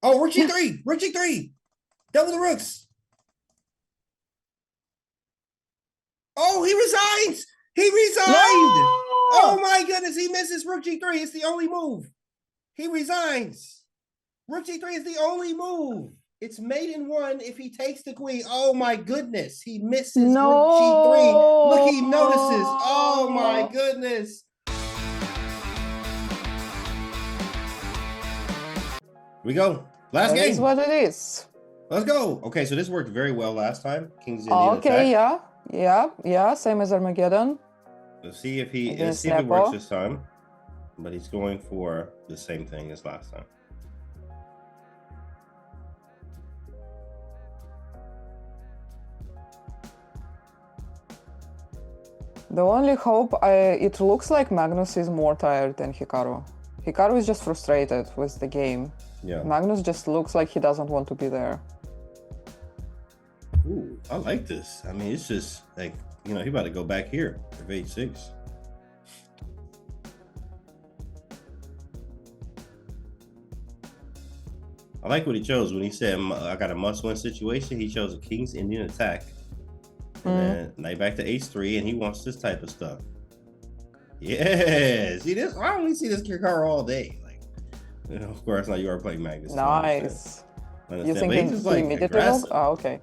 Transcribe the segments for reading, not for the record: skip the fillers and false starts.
Oh, rook g3. Rook g3. Double the rooks. Oh, he resigns. He resigned. No! Oh my goodness, he misses rook g3. It's the only move. He resigns. Rook g3 is the only move. It's mate in one if he takes the queen. Oh my goodness. He misses No! rook g3. Look, he notices. Oh my goodness. Here we go. Last game. That is what it is. Let's go. Okay, so this worked very well last time. King's Indian Okay, attack. yeah. Same as Armageddon. Let's see if it Nepo. works this time. But he's going for the same thing as last time. The only hope, it looks like Magnus is more tired than Hikaru. Hikaru is just frustrated with the game. Yeah. Magnus just looks like he doesn't want to be there. Ooh, I like this. I mean, it's just like, you know, he about to go back here for h6. I like what he chose when he said, I got a must-win situation. He chose a King's Indian attack. And then knight back to h3, and he wants this type of stuff. Yeah, see this? I only see this Hikaru all day. Like, you know, of course, now you are playing Magnus. Nice. You think he's like aggressive. Oh, okay.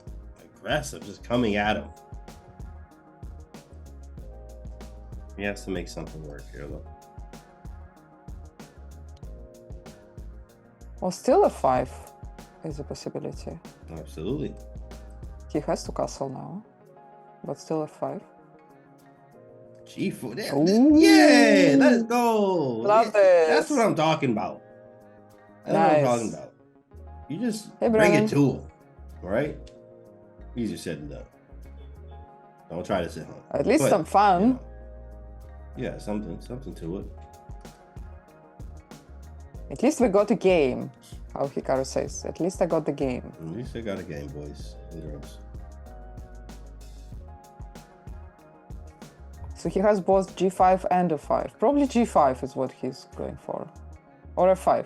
Aggressive, just coming at him. He has to make something work here, though. Well, still a 5 is a possibility. Absolutely. He has to castle now, but still a 5. G4. Yeah, let's go. Love this. That's what I'm talking about. That's what I'm talking about. You just bring it to him, all right? Easier said than done. Don't try this at home. At least some fun. You know, yeah, something to it. At least we got a game, how Hikaru says. At least I got the game. At least I got a game, boys and girls. So he has both g5 and a5. Probably g5 is what he's going for. Or a5.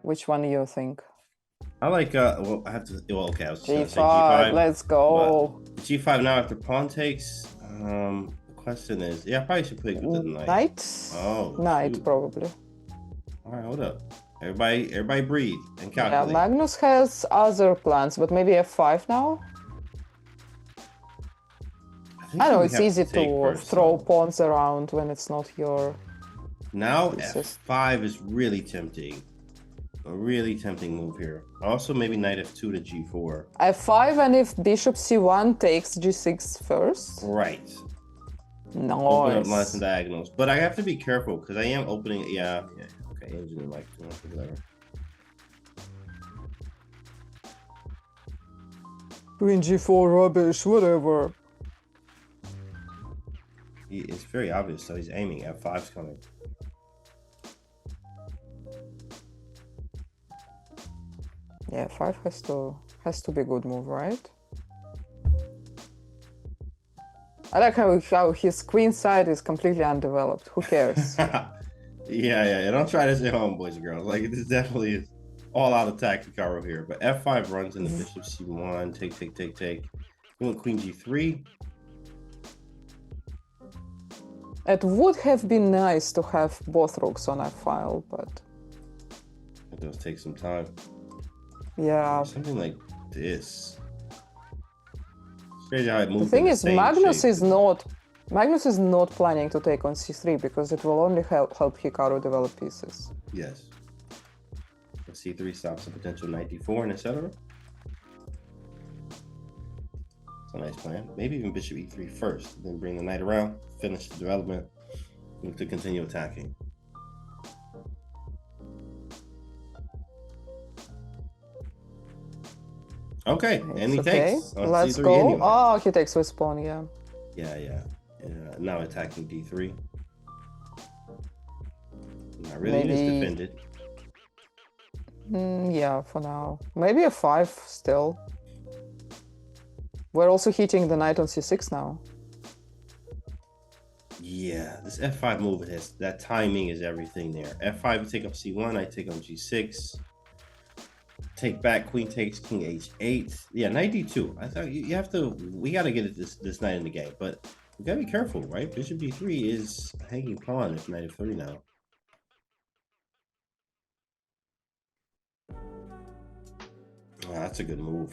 Which one do you think? I like, well, I have to, well, okay, I was just g5, gonna say G5. let's go. G5 now after pawn takes. The question is, yeah, I probably should play with the knight. Knight? Oh, knight, shoot. probably. All right, hold up. Everybody breathe and calculate. Yeah, Magnus has other plans, but maybe f5 now? I know it's easy to throw pawns around when it's not your... Now f5 is really tempting. A really tempting move here. Also, maybe knight f2 to g4. f5, and if bishop c1 takes g6 first? Right. Nice. Open up lines and diagonals. But I have to be careful because I am opening... Yeah. Okay, engineer like whatever. Queen g4 rubbish, whatever. It's very obvious, so he's aiming. f5's coming. Yeah, 5 has to be a good move, right? I like how his queen side is completely undeveloped. Who cares? yeah. Don't try this at home, boys and girls. Like, this definitely is all-out attack Hikaru here. But f5 runs into bishop c1. Take. We want queen g3. It would have been nice to have both rooks on f-file, but... It does take some time. Yeah. Something like this. Crazy how it moves. The thing is, Magnus is not planning to take on c3 because it will only help Hikaru develop pieces. Yes. c3 stops a potential knight d4 and etc. It's a nice plan. Maybe even bishop e3 first, then bring the knight around, finish the development, and to continue attacking. Okay, and he takes. Let's go. Anyway. Oh, he takes with pawn, yeah. Yeah. Now attacking d3. Not really, just defended. Yeah, for now. Maybe a 5 still. We're also hitting the knight on c6 now. Yeah, this f5 move has that timing is everything there. f5, you take up c1, I take on g6. Take back, queen takes king h8. Yeah, knight d2. I thought you have to. We got to get it this knight in the game, but we gotta be careful, right? Bishop d3 is a hanging pawn if knight f3 now. Oh, that's a good move.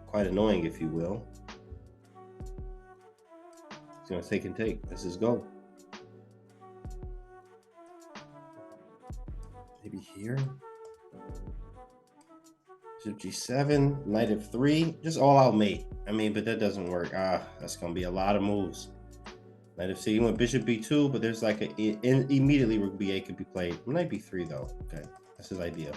Quite annoying, if you will. He's gonna take and take. Let's just go. Maybe here. Bishop g7, knight f3, just all out mate. I mean, but that doesn't work. That's gonna be a lot of moves. Knight f6, you went bishop b2, but there's like immediately rook b8 could be played. Knight b3 though. Okay, that's his idea.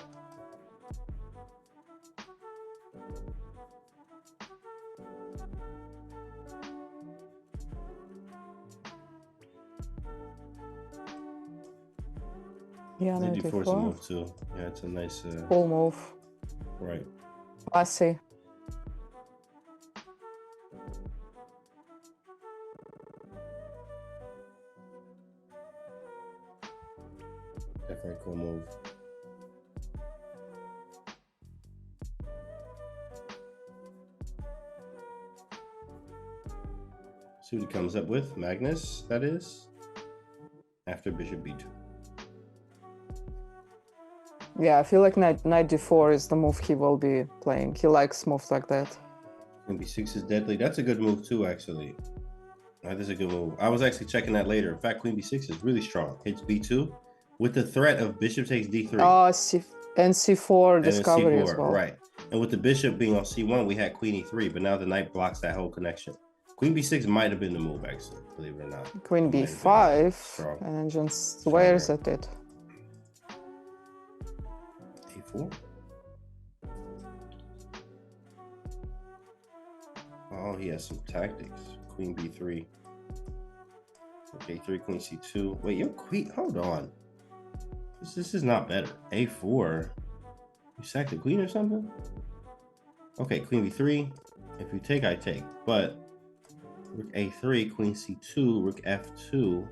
Yeah, Knight knight d4 is a d4. move too. Yeah, it's a nice. Cool move. Right. Classy. Definitely a cool move. See what he comes up with. Magnus, that is. After bishop b2. Yeah, I feel like knight d4 is the move he will be playing. He likes moves like that. Queen b6 is deadly. That's a good move too, actually. That is a good move. I was actually checking that later. In fact, queen b6 is really strong. Hits b2 with the threat of bishop takes d3. Oh, and c4 and discovery c4, as well. right. And with the bishop being on c1, we had queen e3, but now the knight blocks that whole connection. Queen b6 might have been the move, actually, believe it or not. Queen b5, and then just swears at it. a4. Oh, he has some tactics. Queen b3. Okay, 3 queen c2. Wait, your queen, hold on. This is not better. a4. You sack the queen or something? Okay, queen b3. If you take, I take. But rook a3, queen c2, rook f2.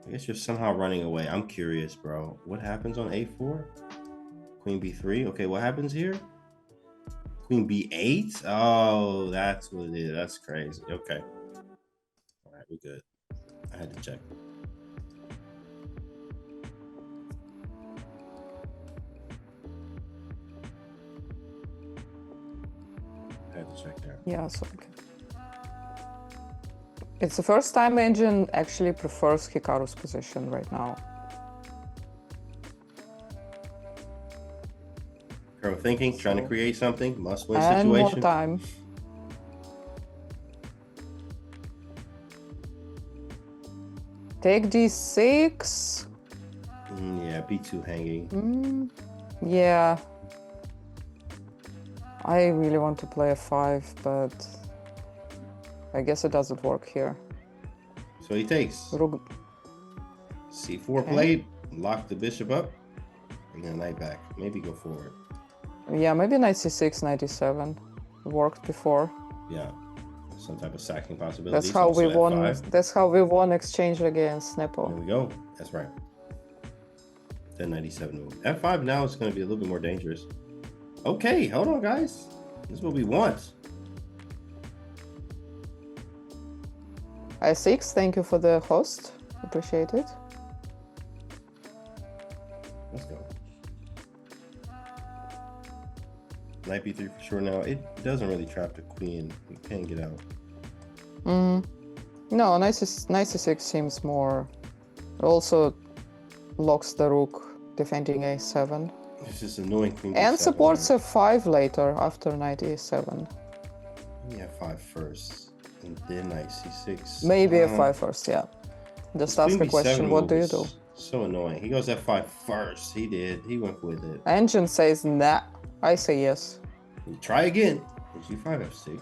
I guess you're somehow running away. I'm curious, bro. What happens on a4? Queen b3. Okay, what happens here? Queen b8? Oh, that's what it is. That's crazy. Okay. All right, we're good. I had to check. I had to check that. Yeah, so it's the first time Engine actually prefers Hikaru's position right now. Hikaru thinking, trying to create something, must-win And situation. more time. Take d6. Yeah, b2 hanging. Yeah. I really want to play a5, but I guess it doesn't work here. So he takes. c4 played, lock the bishop up, bring the knight back. Maybe go forward. Yeah, maybe knight c6, knight e7. Worked before. Yeah, some type of sacking possibility. That's how we won. F5. That's how we won exchange against Nepo. There we go. That's right. 1097 move. F5 now is going to be a little bit more dangerous. Okay, hold on, guys. This is what we want. I6, thank you for the host. Appreciate it. Let's go. Knight b3 for sure now. It doesn't really trap the queen. You can't get out. No, knight c6 seems more. Also locks the rook, defending a7. It's just annoying queen And b7, supports right? f5 later after knight e7. Yeah, f5 first, and then knight c6. Maybe f5 first, yeah. Just ask a question, what do you do? So annoying. He goes f5 first. He did. He went with it. Engine says nah. I say yes. You try again. g5 f6.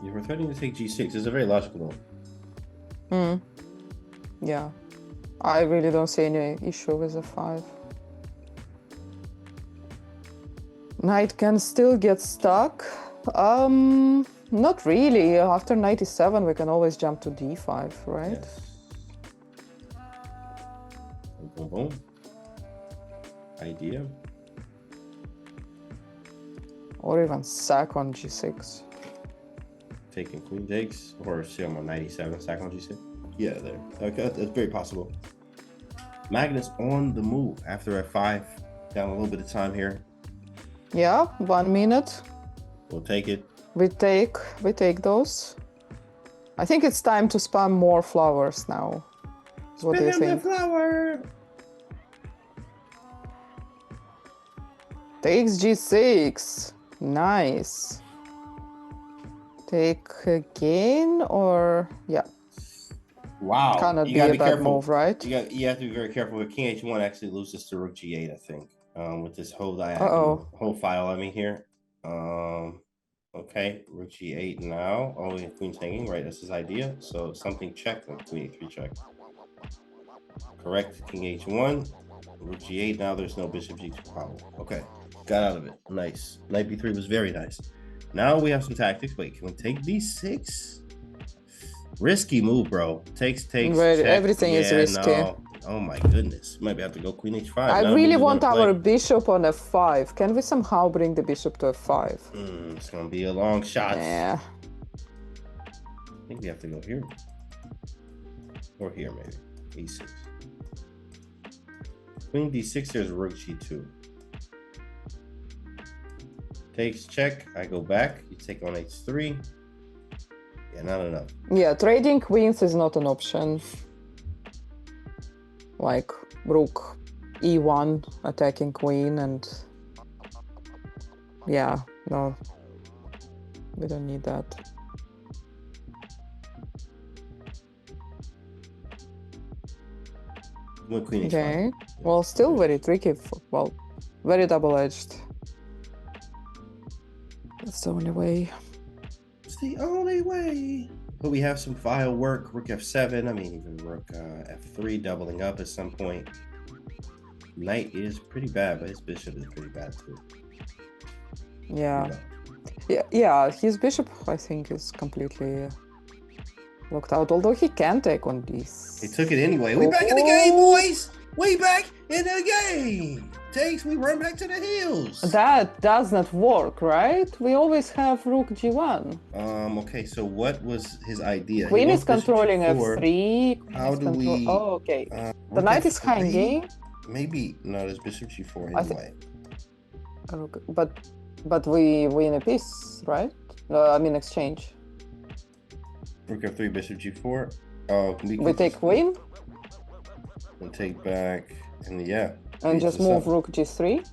You were threatening to take g6. It's a very logical move. Yeah. I really don't see any issue with f5. Knight can still get stuck. Not really. After 97, we can always jump to d5, right? Yes. Boom, boom. Idea. Or even sack on g6. Taking queen takes, or see I'm on 97, sack on g6. Yeah, there. Okay, that's very possible. Magnus on the move after f5. Down a little bit of time here. Yeah, 1 minute. We'll take it. We take those. I think it's time to spam more flowers now. What do you Spam think? the flower. Takes g6. Nice. Take again or yeah. Wow. Cannot You be gotta a be bad careful. move, right? You have to be very careful. With king h1 actually loses to rook g8, I think. With this whole whole file, I mean here. Okay, rook g8 now. Oh, and queen's hanging, right? That's his idea. So something check, then queen e3 check. Correct, king h1, rook g8. Now there's no bishop g2 problem. Okay, got out of it. Nice. Knight b3 was very nice. Now we have some tactics. Wait, can we take d6? Risky move, bro. Takes. Right, check. everything is risky. No. Oh my goodness. Might have to go queen h5. I really want our bishop on f5. Can we somehow bring the bishop to f5? It's gonna be a long shot. Yeah. I think we have to go here. Or here, maybe. e6. Queen d6, there's rook g2. Takes, check. I go back. You take on h3. Yeah, not enough. Yeah, trading queens is not an option. Like rook e1 attacking queen and yeah, no, we don't need that. Queen Okay, well, still very tricky. Well, very double-edged. That's the only way. It's the only way. But we have some file work. Rook f7. I mean, even rook f3 doubling up at some point. Knight is pretty bad, but his bishop is pretty bad too. Yeah. Yeah. His bishop, I think, is completely locked out. Although he can take on these. He took it anyway. We back in the game, boys. We back in the game. Takes. We run back to the hills. That does not work, right? We always have rook g1. Okay, so what was his idea? Queen is controlling f3. How do we? Oh, okay. The knight is hanging. Maybe no. There's bishop g4 anyway. But we win a piece, right? I mean exchange. Rook f3, bishop g4. Oh, we take queen. And take back, and yeah. And just move rook g3.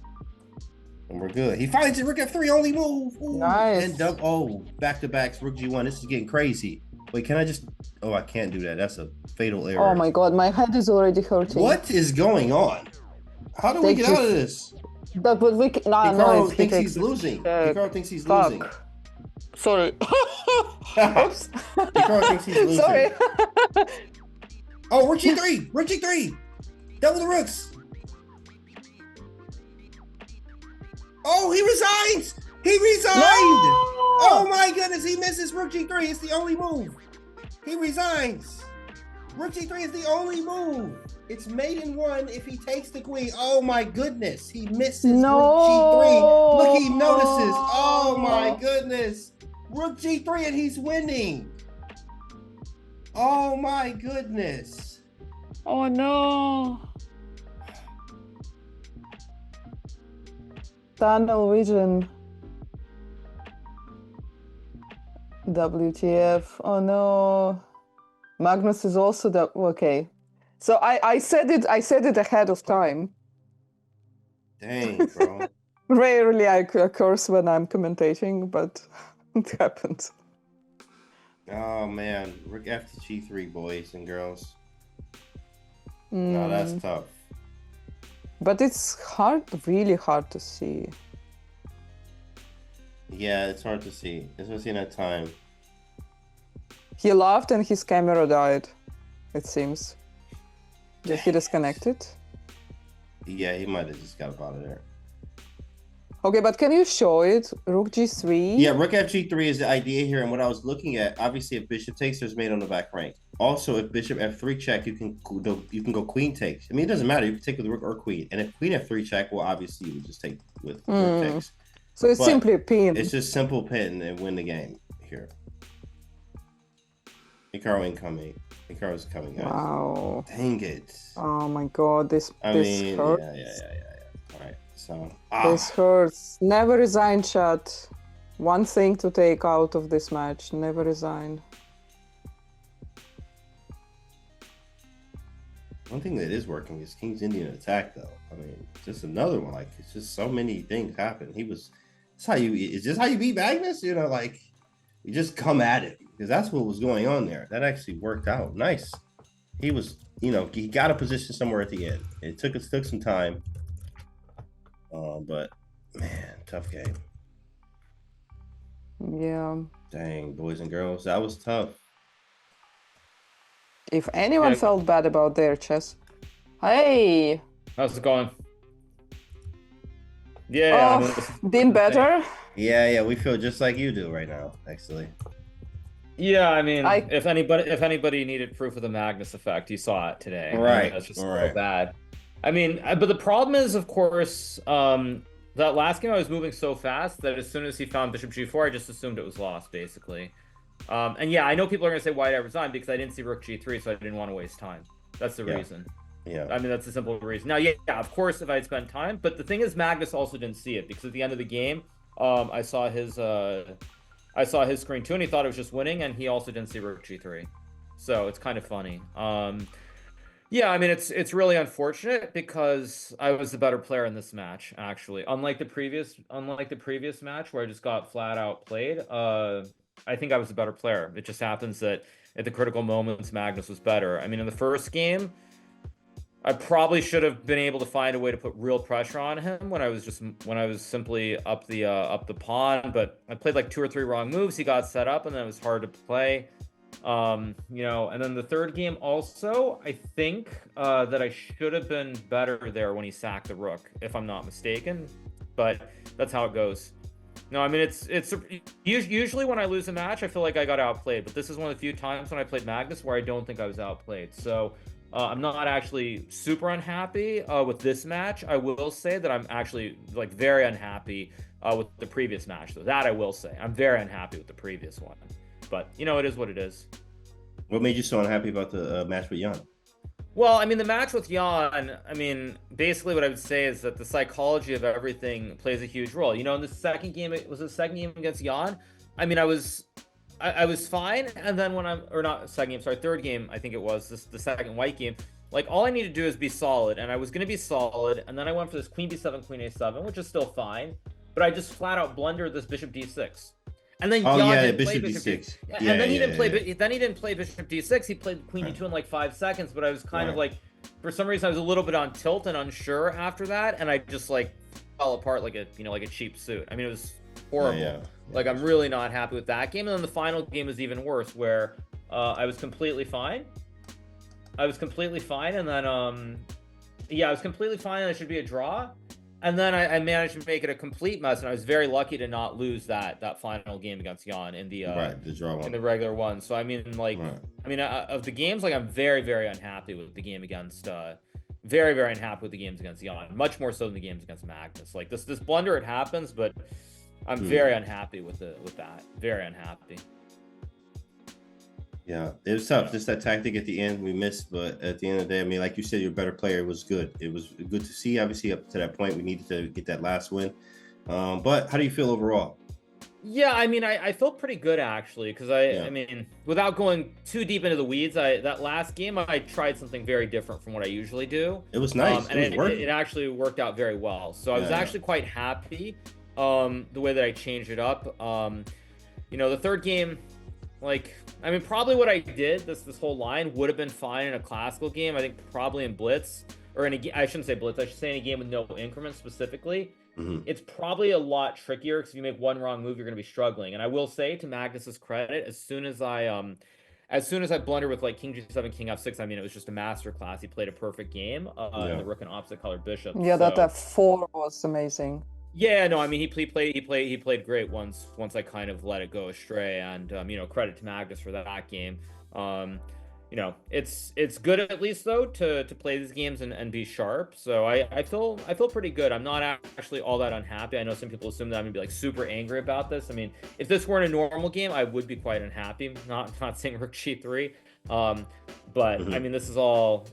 And we're good. He finds it. Rook f3, only move. Ooh. Nice. And back to backs. Rook g1. This is getting crazy. Wait, can I just? Oh, I can't do that. That's a fatal error. Oh my god, my head is already hurting. What is going on? How do we get out of this? But we can. Hikaru thinks he's losing. Hikaru thinks he's losing. Sorry. Oops. Hikaru thinks he's losing. Sorry. Oh, rook g3. Rook g3. Double the rooks. Oh, he resigns! He resigned! No! Oh my goodness, he misses rook g3. It's the only move. He resigns. Rook g3 is the only move. It's mate in one if he takes the queen. Oh my goodness, he misses rook g3. Look, he notices. Oh my goodness. Rook g3 and he's winning. Oh my goodness. Oh no. Tunnel vision. WTF. Oh no. Magnus is also okay. So I said it ahead of time. Dang, bro. Rarely I curse when I'm commentating, but it happened. Oh man, rook f to g3, boys and girls. No, that's tough. But it's hard, really hard to see. Yeah, it's hard to see, especially in that time. He laughed and his camera died, it seems. Did he disconnect it? Yeah, he might have just got up out of there. Okay, but can you show it? Rook g3? Yeah, rook fg3 is the idea here, and what I was looking at, obviously, if bishop takes, there's mate on the back rank. Also, if bishop f3 check, you can go queen takes. I mean, it doesn't matter. You can take with rook or queen, and if queen f3 check, well, obviously, you would just take with rook takes. So it's But simply a pin. it's just simple pin and win the game here. Hikaru incoming. Hikaru's coming, guys. Wow. Dang it. Oh my god, this hurts. Yeah. All right, so this hurts. Never resign, chat. One thing to take out of this match: never resign. One thing that is working is King's Indian attack, though. I mean, just another one. Like, it's just so many things happen. Is this how you beat Magnus? You know, like, you just come at it, because that's what was going on there. That actually worked out nice. He was, you know, he got a position somewhere at the end. It took some time, but man, tough game. Yeah. Dang, boys and girls, that was tough. If anyone felt bad about their chess, hey, how's it going? Yeah, been better. Yeah, we feel just like you do right now, actually. Yeah, I mean, if anybody needed proof of the Magnus effect, you saw it today. Right, that's just so bad. I mean, but the problem is, of course, that last game I was moving so fast that as soon as he found bishop g4, I just assumed it was lost, basically. And yeah, I know people are going to say, why did I resign? Because I didn't see rook g3, so I didn't want to waste time. That's the reason. Yeah. I mean, that's the simple reason. Now, yeah, of course, if I had spent time, but the thing is, Magnus also didn't see it, because at the end of the game, I saw his screen too, and he thought it was just winning, and he also didn't see rook g3. So it's kind of funny. Yeah, I mean, it's really unfortunate, because I was the better player in this match, actually. Unlike the previous match where I just got flat out played, I think I was the better player. It just happens that at the critical moments, Magnus was better. I mean, in the first game, I probably should have been able to find a way to put real pressure on him when I was simply up the pawn, but I played like 2 or 3 wrong moves. He got set up, and then it was hard to play. You know, and then the third game also, I think that I should have been better there when he sacked the rook, if I'm not mistaken. But that's how it goes. No, I mean, it's usually when I lose a match, I feel like I got outplayed, but this is one of the few times when I played Magnus where I don't think I was outplayed. So I'm not actually super unhappy with this match. I will say that I'm actually like very unhappy with the previous match, though. That I will say. I'm very unhappy with the previous one. But, you know, it is what it is. What made you so unhappy about the match with Jan? Well, I mean, the match with Jan, I mean, basically what I would say is that the psychology of everything plays a huge role. You know, in the second game, it was the second game against Jan. I mean, I was fine. And then third game, I think it was, the second white game. Like, all I need to do is be solid. And I was going to be solid. And then I went for this queen b7, queen a7, which is still fine. But I just flat out blundered this bishop d6. And then Jan didn't play bishop d6. And then he didn't play. Then he didn't play bishop d6. He played queen d2 in like 5 seconds. But I was kind of like, for some reason, I was a little bit on tilt and unsure after that, and I just like fell apart like a cheap suit. I mean, it was horrible. Like, I'm really not happy with that game. And then the final game was even worse, where I was completely fine. And then I was completely fine, and it should be a draw. And then I managed to make it a complete mess, and I was very lucky to not lose that final game against Jan in the draw one. In the regular one. So I mean, like, of the games, like, I'm very, very unhappy with the game against very, very unhappy with the games against Jan, much more so than the games against Magnus. Like, this blunder, it happens, but I'm very unhappy with that. Very unhappy. Yeah, it was tough. Just that tactic at the end we missed, but at the end of the day, I mean, like you said, your better player was good. It was good to see. Obviously, up to that point, we needed to get that last win. But how do you feel overall? Yeah, I mean, I felt pretty good, actually, because I mean, without going too deep into the weeds, that last game, I tried something very different from what I usually do. It was nice. And it actually worked out very well. So I was actually quite happy the way that I changed it up. You know, the third game, like, I mean, probably what I did, this whole line would have been fine in a classical game. I think probably in Blitz, or I shouldn't say Blitz, I should say in a game with no increments specifically. It's probably a lot trickier, because if you make one wrong move, you're going to be struggling. And I will say, to Magnus's credit, as soon as I blundered with like king g7, king f6, I mean, it was just a masterclass. He played a perfect game, in the rook and opposite colored bishop. Yeah, that f4 was amazing. Yeah, no, I mean he played great once I kind of let it go astray, and credit to Magnus for that game. Um, it's good at least though to play these games and be sharp. So I feel pretty good. I'm not actually all that unhappy. I know some people assume that I'm gonna be like super angry about this. I mean, if this weren't a normal game, I would be quite unhappy. Not saying Rook G3, but I mean this is all.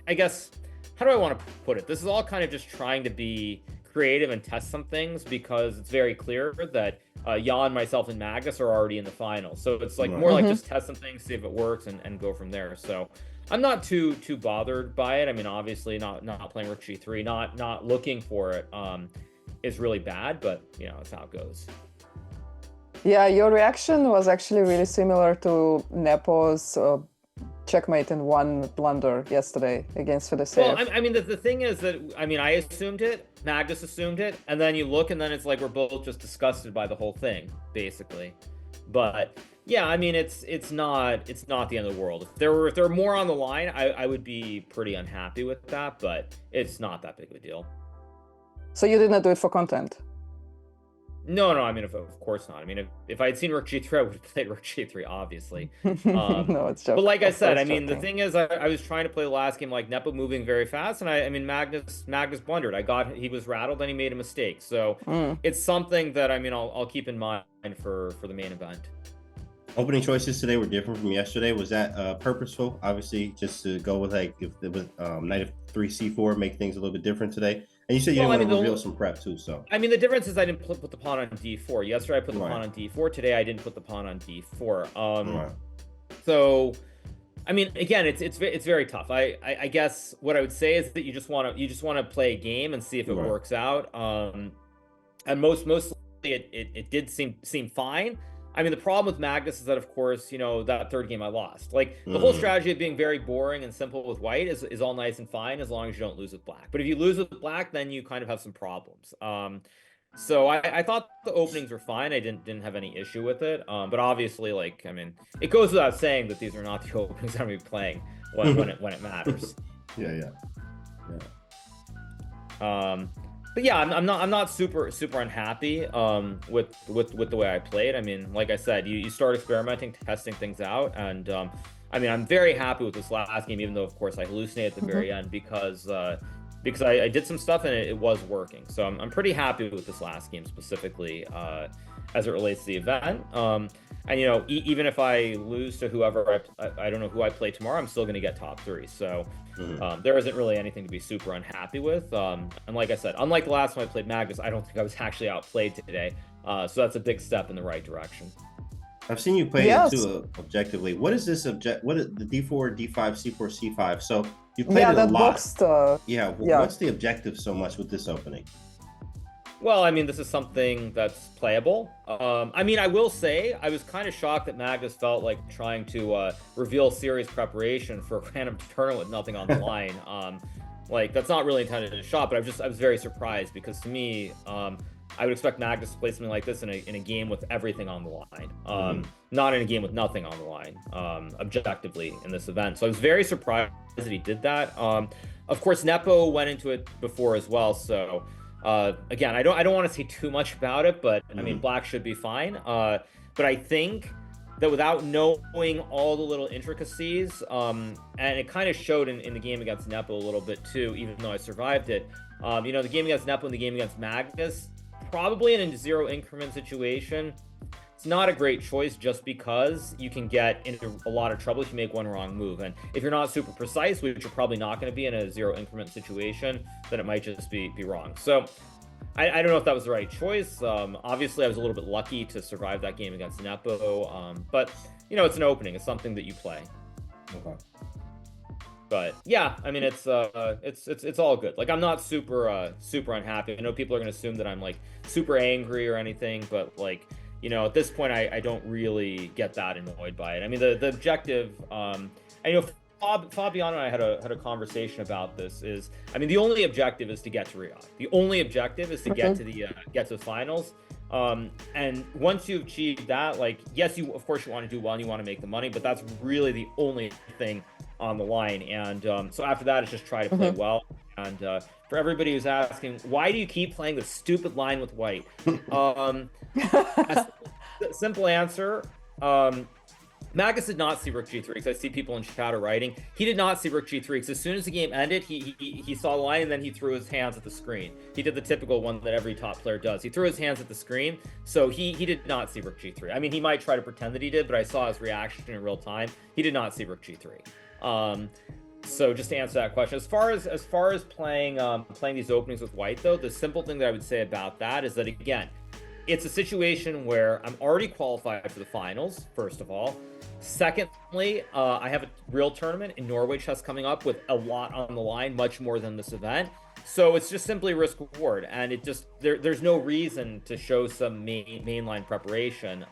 I guess how do I want to put it? This is all kind of just trying to be creative and test some things because it's very clear that Jan, myself, and Magnus are already in the final. So it's like more like just test some things, see if it works, and go from there. So I'm not too bothered by it. I mean, obviously not playing Rook G3, not looking for it is really bad, but it's how it goes. Yeah, your reaction was actually really similar to Nepo's checkmate in one blunder yesterday against Fedosseev. Well, I mean, the thing is that, I mean, I assumed it, Magnus assumed it, and then you look, and then it's like we're both just disgusted by the whole thing, basically. But yeah, I mean, it's not the end of the world. If there were more on the line, I would be pretty unhappy with that, but it's not that big of a deal. So you did not do it for content? No, I mean, of course not. I mean, if I had seen Rook G3, I would have played Rook G3, obviously. No, it's joking. But like I said, I mean, the thing is, I was trying to play the last game like Nepo moving very fast, and I mean, Magnus blundered. He was rattled, and he made a mistake. So it's something that, I mean, I'll keep in mind for the main event. Opening choices today were different from yesterday. Was that purposeful? Obviously, just to go with like if it was knight of 3c4, make things a little bit different today. And you said you didn't want to reveal some prep too, so. I mean, the difference is I didn't put the pawn on d4. Yesterday I put the pawn on d4. Today I didn't put the pawn on d4. So, I mean, again, it's very tough. I guess what I would say is that you just want to play a game and see if it works out. And mostly it did seem fine. I mean, the problem with Magnus is that, of course, that third game I lost. Like, the whole strategy of being very boring and simple with white is all nice and fine as long as you don't lose with black. But if you lose with black, then you kind of have some problems. So I thought the openings were fine. I didn't have any issue with it. But obviously, like, I mean, it goes without saying that these are not the openings I'm going to be playing when it matters. Yeah. But yeah, I'm not super unhappy with the way I played. I mean, like I said, you start experimenting, testing things out, and I mean, I'm very happy with this last game, even though of course I hallucinated at the very end because I did some stuff and it was working. So I'm pretty happy with this last game specifically as it relates to the event. And even if I lose to whoever I don't know who I play tomorrow, I'm still going to get top 3. So there isn't really anything to be super unhappy with. And like I said, unlike the last time I played Magnus, I don't think I was actually outplayed today. So that's a big step in the right direction. I've seen you play it too objectively. What is this What is the d4, d5, c4, c5? So you played it a lot. What's the objective so much with this opening? Well, I mean, this is something that's playable. I mean, I will say, I was kind of shocked that Magnus felt like trying to reveal serious preparation for a random tournament with nothing on the line. Like, that's not really intended as a shot, but I was very surprised because to me, I would expect Magnus to play something like this in a game with everything on the line, not in a game with nothing on the line, objectively in this event. So I was very surprised that he did that. Of course, Nepo went into it before as well, so. Again, I don't want to say too much about it, but I mean, black should be fine. But I think that without knowing all the little intricacies, and it kind of showed in the game against Nepo a little bit too, even though I survived it. The game against Nepo and the game against Magnus, probably in a 0 increment situation, it's not a great choice just because you can get into a lot of trouble if you make one wrong move. And if you're not super precise, which you're probably not going to be in a 0 increment situation, then it might just be wrong. So I don't know if that was the right choice. Obviously, I was a little bit lucky to survive that game against Nepo. But, it's an opening. It's something that you play. Okay. But yeah, I mean, it's all good. Like, I'm not super unhappy. I know people are going to assume that I'm like super angry or anything, but like, at this point, I don't really get that annoyed by it. I mean, the objective, Fabiano and I had a conversation about this. I mean, the only objective is to get to Riyadh. The only objective is to get to the finals. And once you've achieved that, like, yes, of course you want to do well and you want to make the money, but that's really the only thing on the line. And so after that, it's just try to play well and for everybody who's asking, why do you keep playing the stupid line with white? Simple answer. Magnus did not see rook g3 because I see people in chat are writing. He did not see rook g3 because as soon as the game ended, he saw the line and then he threw his hands at the screen. He did the typical one that every top player does. He threw his hands at the screen, so he did not see rook g3. I mean, he might try to pretend that he did, but I saw his reaction in real time. He did not see rook g3. So just to answer that question, as far as playing these openings with white, though, the simple thing that I would say about that is that, again, it's a situation where I'm already qualified for the finals, first of all. Secondly, I have a real tournament in Norway chess coming up with a lot on the line, much more than this event. So it's just simply risk reward, and it just there's no reason to show some mainline preparation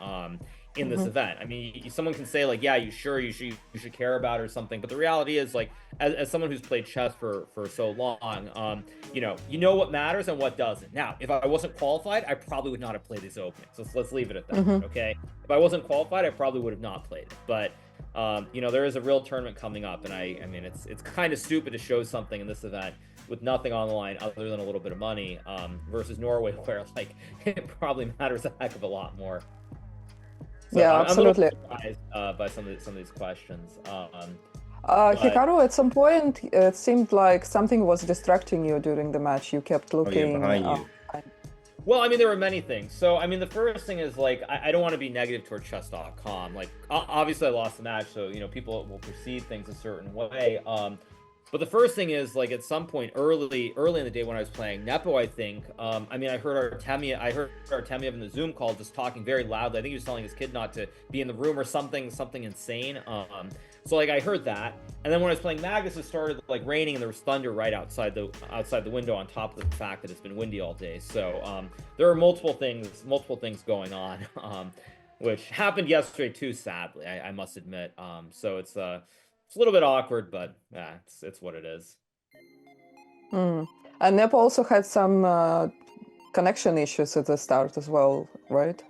in this event. I mean, someone can say like, yeah, you should care about it or something, but the reality is, like, as someone who's played chess for so long, you know what matters and what doesn't. Now, if I wasn't qualified, I probably would not have played these openings. So let's leave it at that. Okay, if I wasn't qualified, I probably would have not played it. But there is a real tournament coming up, and I mean, it's kind of stupid to show something in this event with nothing on the line other than a little bit of money, versus Norway, where like it probably matters a heck of a lot more. So yeah, absolutely. I'm a little surprised by some of these questions. Hikaru, at some point, it seemed like something was distracting you during the match. You kept looking. behind you. Well, I mean, there were many things. So, I mean, the first thing is, like, I don't want to be negative toward chess.com. Like, obviously, I lost the match, so, people will perceive things a certain way. But the first thing is, like, at some point early in the day when I was playing Nepo, I think, I mean, I heard Artemiev in the Zoom call just talking very loudly. I think he was telling his kid not to be in the room or something insane. So, like, I heard that. And then when I was playing Magnus, it started, like, raining and there was thunder right outside the window, on top of the fact that it's been windy all day. So, there are multiple things going on, which happened yesterday too, sadly, I must admit. So it's a little bit awkward, but yeah, it's what it is. And Nepo also had some connection issues at the start as well, right?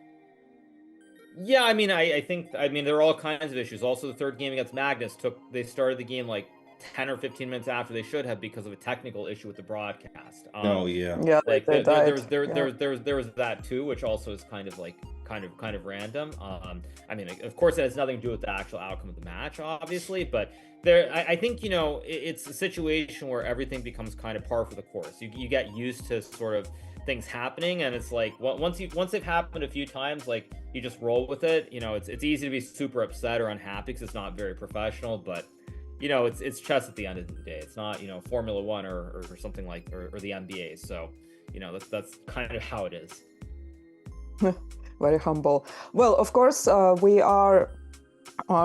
Yeah, I mean, I think there are all kinds of issues. Also, the third game against Magnus they started the game like 10 or 15 minutes after they should have because of a technical issue with the broadcast. Oh yeah. Yeah, like they there died. was that too, which also is kind of random. I mean, of course, it has nothing to do with the actual outcome of the match, obviously, but I think it's a situation where everything becomes kind of par for the course. You get used to sort of things happening, and it's like once they've happened a few times, like, you just roll with it. It's easy to be super upset or unhappy because it's not very professional, but it's chess at the end of the day. It's not Formula One or something like or the NBA. So that's kind of how it is. Very humble. Well, of course, we are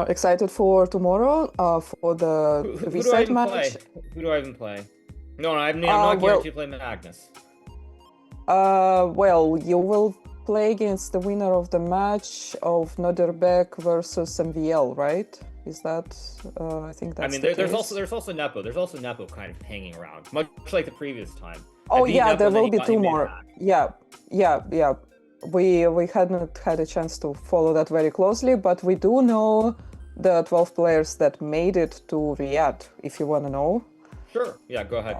excited for tomorrow for the reset match. Who do I even play? No, I'm not guaranteed to play Magnus. Well, you will play against the winner of the match of Noderbeck versus MVL, right? Is that? I think that's. I mean, there's also Nepo. There's also Nepo kind of hanging around, much like the previous time. Oh yeah, there will be two more. Yeah. We hadn't had a chance to follow that very closely, but we do know the 12 players that made it to Riyadh, if you want to know. Sure. Yeah, go ahead.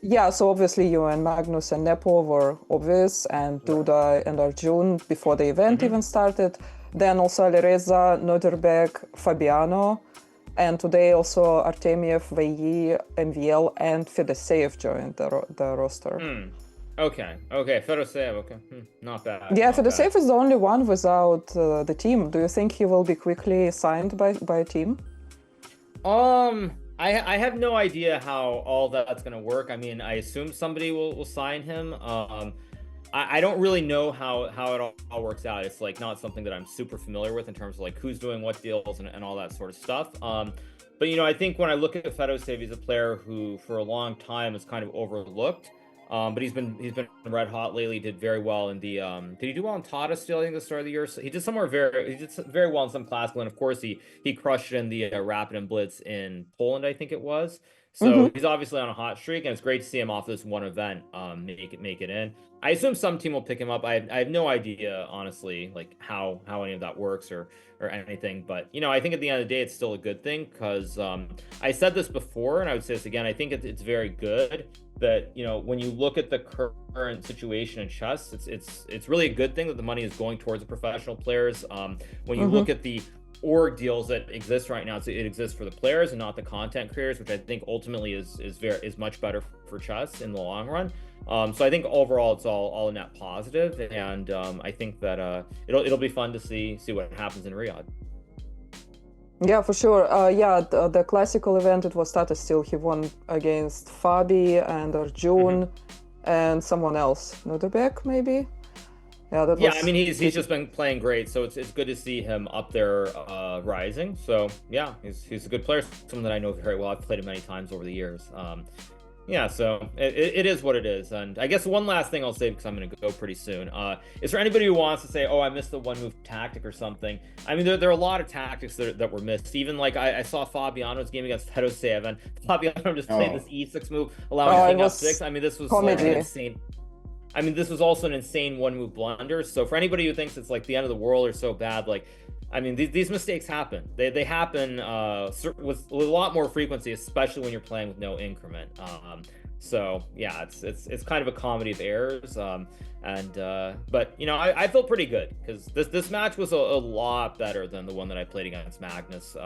Yeah, so obviously you and Magnus and Nepo were obvious, and Duda and Arjun before the event even started. Then also Alireza, Noderbeck, Fabiano, and today also Artemiev, Veyi, MVL, and Fedoseev joined the roster. Okay, Fedoseev, okay. Not bad. Yeah, Fedoseev is the only one without the team. Do you think he will be quickly signed by a team? I have no idea how all that's going to work. I mean, I assume somebody will sign him. I don't really know how it all works out. It's like not something that I'm super familiar with in terms of like who's doing what deals and all that sort of stuff. But I think when I look at Fedoseev, he's a player who for a long time is kind of overlooked. But he's been red hot lately. He did very well in the did he do well in Tata still? I think at the start of the year. So he did very well in some classical, and of course he crushed it in the Rapid and Blitz in Poland, I think it was. So he's obviously on a hot streak, and it's great to see him off this one event make it in. I assume some team will pick him up. I have no idea, honestly, like how any of that works or anything. But I think at the end of the day, it's still a good thing because I said this before, and I would say this again. I think it's very good that, you know, when you look at the current situation in chess, it's really a good thing that the money is going towards the professional players. When you look at the org deals that exist right now, it exists for the players and not the content creators, which I think ultimately is much better for chess in the long run. So I think overall it's all a net positive, and I think that it'll be fun to see what happens in Riyadh. Yeah, for sure. The classical event, it was Tata Steel. He won against Fabi and Arjun and someone else. Nuderbek, maybe? Yeah, that was... I mean, he's just been playing great, so it's good to see him up there rising. So yeah, he's a good player, someone that I know very well. I've played him many times over the years. Yeah, so it is what it is. And I guess one last thing I'll say, because I'm going to go pretty soon, is for anybody who wants to say, oh, I missed the one move tactic or something. I mean, there are a lot of tactics that were missed. Even like I saw Fabiano's game against Fedoseev, and Fabiano just played this E6 move, allowing king f6. I mean, this was like insane. I mean, this was also an insane one move blunder. So for anybody who thinks it's like the end of the world or so bad, like, I mean, these mistakes happen. They happen with a lot more frequency, especially when you're playing with no increment. So yeah, it's kind of a comedy of errors. But you know, I feel pretty good because this match was a lot better than the one that I played against Magnus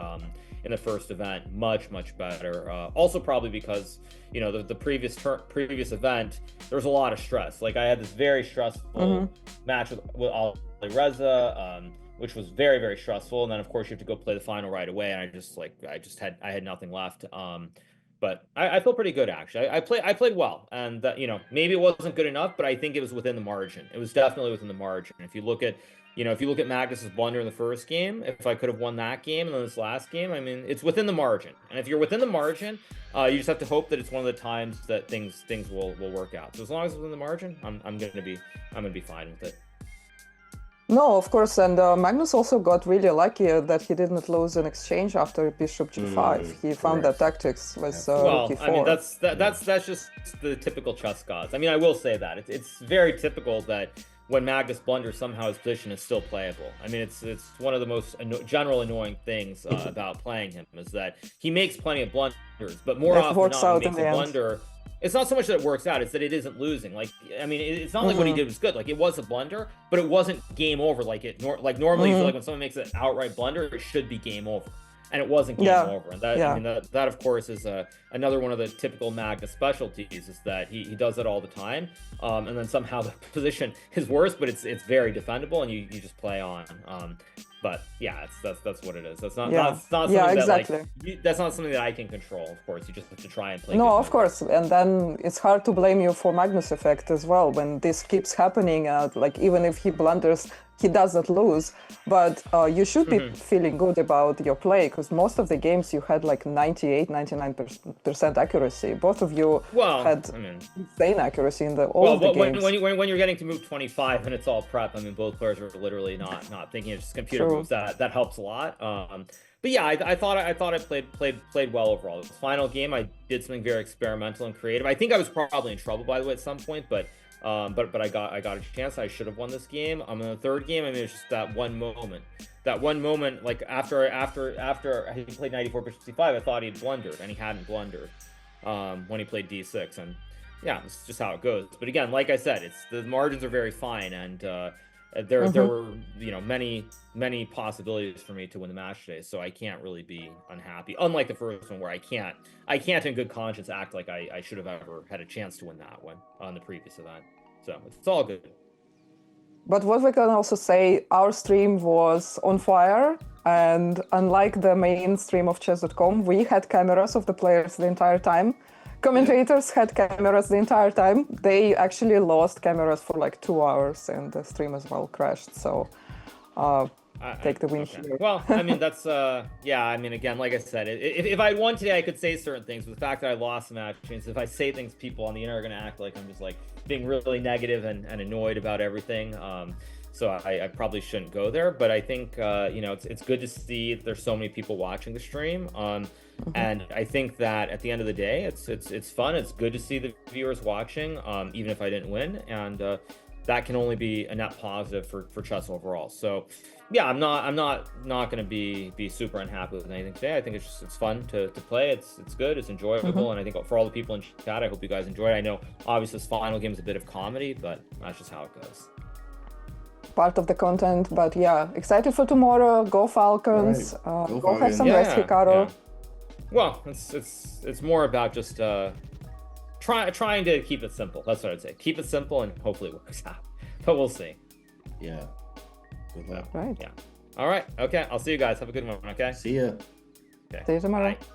in the first event. Much better. Also probably because, you know, the previous event there was a lot of stress. Like I had this very stressful match with Ali Reza. Which was very stressful, and then of course you have to go play the final right away, and I had nothing left. But I feel pretty good actually. I played well, and that, you know, maybe it wasn't good enough, but I think it was within the margin. It was definitely within the margin. If you look at Magnus's blunder in the first game, if I could have won that game and then this last game, I mean, it's within the margin. And if you're within the margin, you just have to hope that it's one of the times that things will work out. So as long as it's within the margin, I'm gonna be fine with it. No, of course, and Magnus also got really lucky that he didn't lose an exchange after Bishop G5. He found that tactics with Rook E4. I mean, that's just the typical chess gods. I mean, I will say that it's very typical that when Magnus blunders, somehow his position is still playable. I mean, it's one of the most general annoying things about playing him is that he makes plenty of blunders, but more often than not, he makes a blunder. It's not so much that it works out, it's that it isn't losing. Like, I mean, it's not like what he did was good. Like, it was a blunder, but it wasn't game over. Like normally you feel like when someone makes an outright blunder, it should be game over. And it wasn't game over. And that, I mean, that of course is another one of the typical Magnus specialties, is that he does it all the time. And then somehow the position is worse, but it's very defendable, and you just play on. But yeah, that's what it is. That's not something exactly. that, like, that's not something that I can control. Of course, you just have to try and play. No, of course, and then it's hard to blame you for Magnus effect as well when this keeps happening. Like even if he blunders, he doesn't lose, but you should be feeling good about your play, because most of the games you had like 98-99% accuracy. Both of you had insane accuracy in all of the games. When you're getting to move 25 and it's all prep, I mean, both players are literally not thinking, it's just computer moves. That helps a lot. But yeah, I thought I played well overall. The final game, I did something very experimental and creative. I think I was probably in trouble, by the way, at some point, but I got a chance. I should have won this game. In the third game, I mean, it's just that one moment, like after he played 94 bishop c5, I thought he'd blundered, and he hadn't blundered when he played d6, and yeah, it's just how it goes. But again, like I said, the margins are very fine, and there were, you know, many possibilities for me to win the match today, so I can't really be unhappy. Unlike the first one, where I can't in good conscience act like I should have ever had a chance to win that one on the previous event. So it's all good. But what we can also say, our stream was on fire, and unlike the main stream of chess.com, we had cameras of the players the entire time. Commentators had cameras the entire time. They actually lost cameras for like 2 hours, and the stream as well crashed. So take the win here. Well, I mean, that's I mean, again, like I said, if I won today, I could say certain things, but the fact that I lost the match means if I say things, people on the internet are going to act like I'm just like being really negative and annoyed about everything. So I probably shouldn't go there, but I think you know, it's good to see that there's so many people watching the stream. And I think that at the end of the day, it's fun. It's good to see the viewers watching, even if I didn't win. And that can only be a net positive for chess overall. So yeah, I'm not going to be super unhappy with anything today. I think it's fun to play. It's good. It's enjoyable. And I think for all the people in chat, I hope you guys enjoy it. I know obviously this final game is a bit of comedy, but that's just how it goes. Part of the content, but yeah, excited for tomorrow. Go Falcons. Right. Go have some Yeah, rest, Hikaru. yeah. Well, it's more about just trying to keep it simple. That's what I'd say. Keep it simple and hopefully it works out. But we'll see. Yeah. Good luck. Right. Yeah. All right. Okay. I'll see you guys. Have a good one. Okay. See ya. Okay. See you tomorrow. Bye.